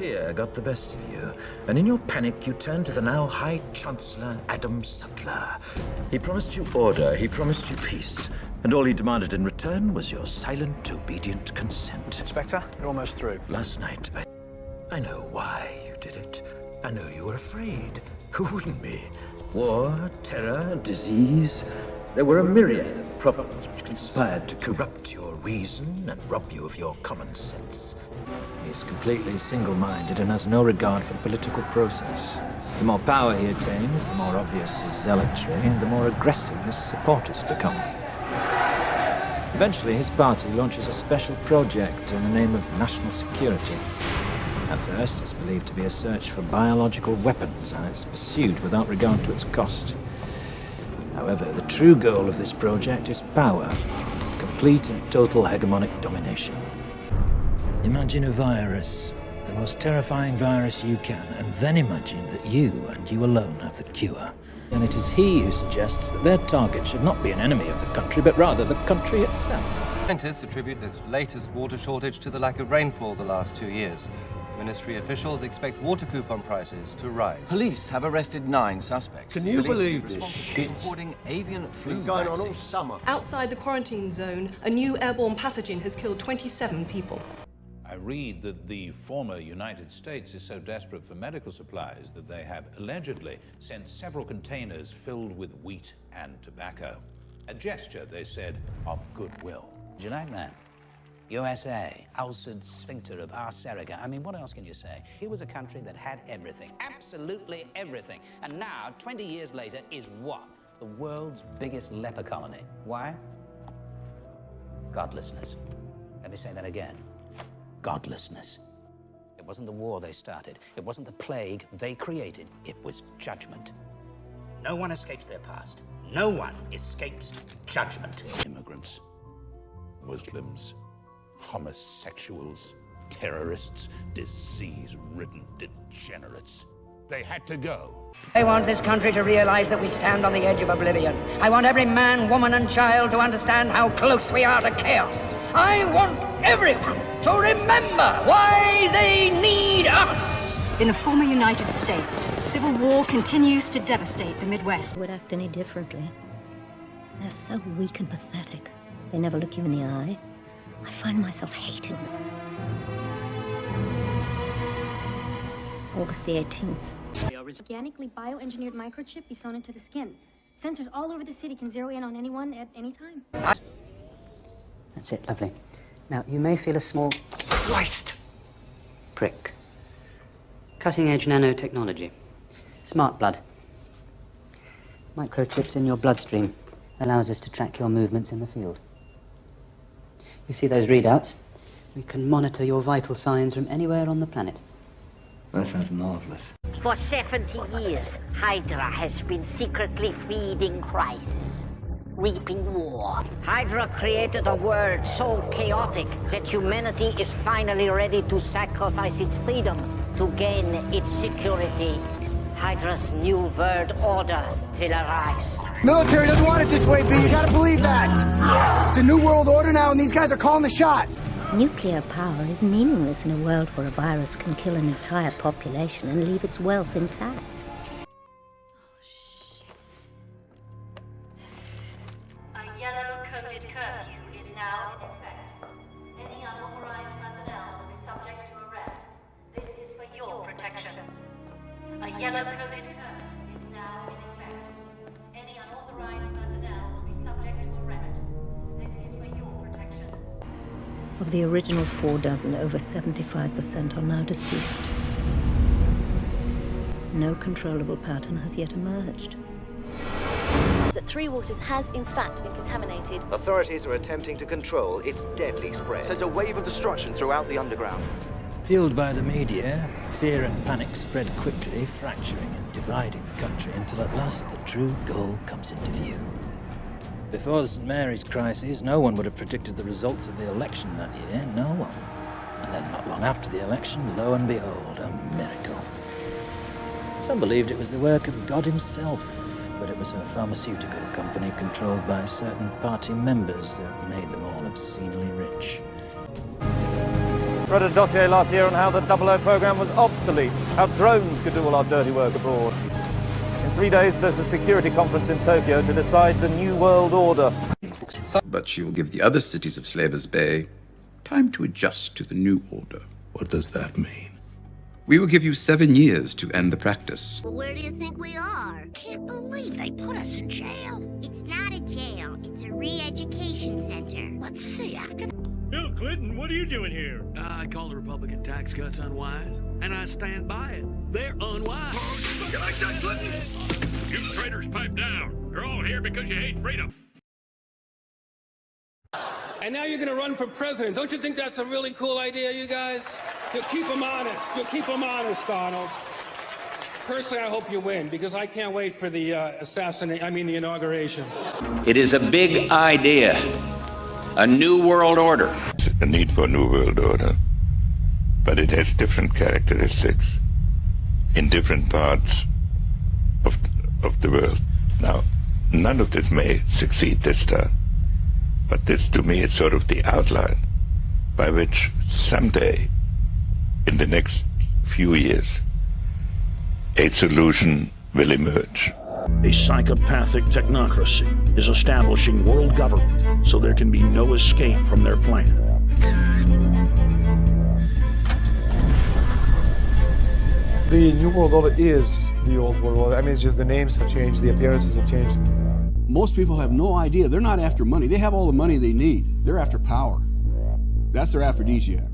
fear got the best of you, and in your panic you turned to the now High Chancellor Adam Sutler. He promised you order, he promised you peace, and all he demanded in return was your silent, obedient consent. Inspector, you're almost through. Last night, I know why you did it. I know you were afraid. Who wouldn't be? War, terror, disease. There were a myriad of problems which conspired to corrupt your reason and rob you of your common sense. He's completely single-minded and has no regard for the political process. The more power he attains, the more obvious his zealotry, and the more aggressive his supporters become. Eventually, his party launches a special project in the name of national security. At first, it's believed to be a search for biological weapons, and it's pursued without regard to its cost. However, the true goal of this project is power, complete and total hegemonic domination. Imagine a virus, the most terrifying virus you can, and then imagine that you and you alone have the cure. And it is he who suggests that their target should not be an enemy of the country, but rather the country itself. Scientists attribute this latest water shortage to the lack of rainfall the last 2 years. Ministry officials expect water coupon prices to rise. Police have arrested 9 suspects. Can you believe this shit? Reporting avian flu Been going on all vaccines. summer. Outside the quarantine zone, a new airborne pathogen has killed 27 people. I read that the former United States is so desperate for medical supplies that they have allegedly sent several containers filled with wheat and tobacco. A gesture, they said, of goodwill. Do you like that? USA, ulcered sphincter of R. Serica. I mean, what else can you say? Here was a country that had everything, absolutely everything. And now, 20 years later, is what? The world's biggest leper colony. Why? Godlessness. Let me say that again. Godlessness. It wasn't the war they started. It wasn't the plague they created. It was judgment. No one escapes their past. No one escapes judgment. Immigrants, Muslims, homosexuals, terrorists, disease-ridden degenerates. They had to go. I want this country to realize that we stand on the edge of oblivion. I want every man, woman, and child to understand how close we are to chaos. I want everyone to remember why they need us. In the former United States, civil war continues to devastate the Midwest. Would act any differently. They're so weak and pathetic. They never look you in the eye. I find myself hating them. August the 18th. Organically bioengineered microchip be sewn into the skin. Sensors all over the city can zero in on anyone at any time. That's it, lovely. Now, you may feel a small... Christ! Prick. Cutting-edge nanotechnology. Smart blood. Microchips in your bloodstream allows us to track your movements in the field. You see those readouts? We can monitor your vital signs from anywhere on the planet. That sounds marvelous. For 70 years, Hydra has been secretly feeding crisis, reaping war. Hydra created a world so chaotic that humanity is finally ready to sacrifice its freedom to gain its security. Hydra's new world order will arise. Military doesn't want it this way, B. You gotta believe that. It's a new world order now, and these guys are calling the shots. Nuclear power is meaningless in a world where a virus can kill an entire population and leave its wealth intact. A yellow-coded curfew is now in effect. Any unauthorized personnel will be subject to arrest. This is for your protection. A yellow-coded curfew is now in effect. Any unauthorized personnel will be subject to arrest. This is for your protection. Of the original 4 dozen, over 75% are now deceased. No controllable pattern has yet emerged. That Three Waters has, in fact, been contaminated. Authorities are attempting to control its deadly spread. Sent a wave of destruction throughout the underground. Fueled by the media, fear and panic spread quickly, fracturing and dividing the country until at last the true goal comes into view. Before the St. Mary's crisis, no one would have predicted the results of the election that year, no one. And then not long after the election, lo and behold, a miracle. Some believed it was the work of God himself, but it was a pharmaceutical company controlled by certain party members that made them all obscenely rich. Read a dossier last year on how the 00 program was obsolete, how drones could do all our dirty work abroad. In 3 days, there's a security conference in Tokyo to decide the New World Order. But she will give the other cities of Slavers Bay time to adjust to the new order. What does that mean? We will give you 7 years to end the practice. Well, where do you think we are? Can't believe they put us in jail. It's not a jail. It's a re-education center. Let's see, after... Bill Clinton, what are you doing here? I call the Republican tax cuts unwise, and I stand by it. They're unwise. You like that, Clinton? You traitors pipe down. You're all here because you hate freedom. And now you're going to run for president. Don't you think that's a really cool idea, you guys? You'll keep them honest. You'll keep them honest, Donald. Personally, I hope you win, because I can't wait for the the inauguration. It is a big idea. A new world order. A need for a new world order, but it has different characteristics in different parts of the world. Now, none of this may succeed this time. But this, to me, is sort of the outline by which someday, in the next few years, a solution will emerge. A psychopathic technocracy is establishing world government so there can be no escape from their plan. The New World Order is the old world order. I mean, it's just the names have changed, the appearances have changed. Most people have no idea. They're not after money. They have all the money they need. They're after power. That's their aphrodisiac.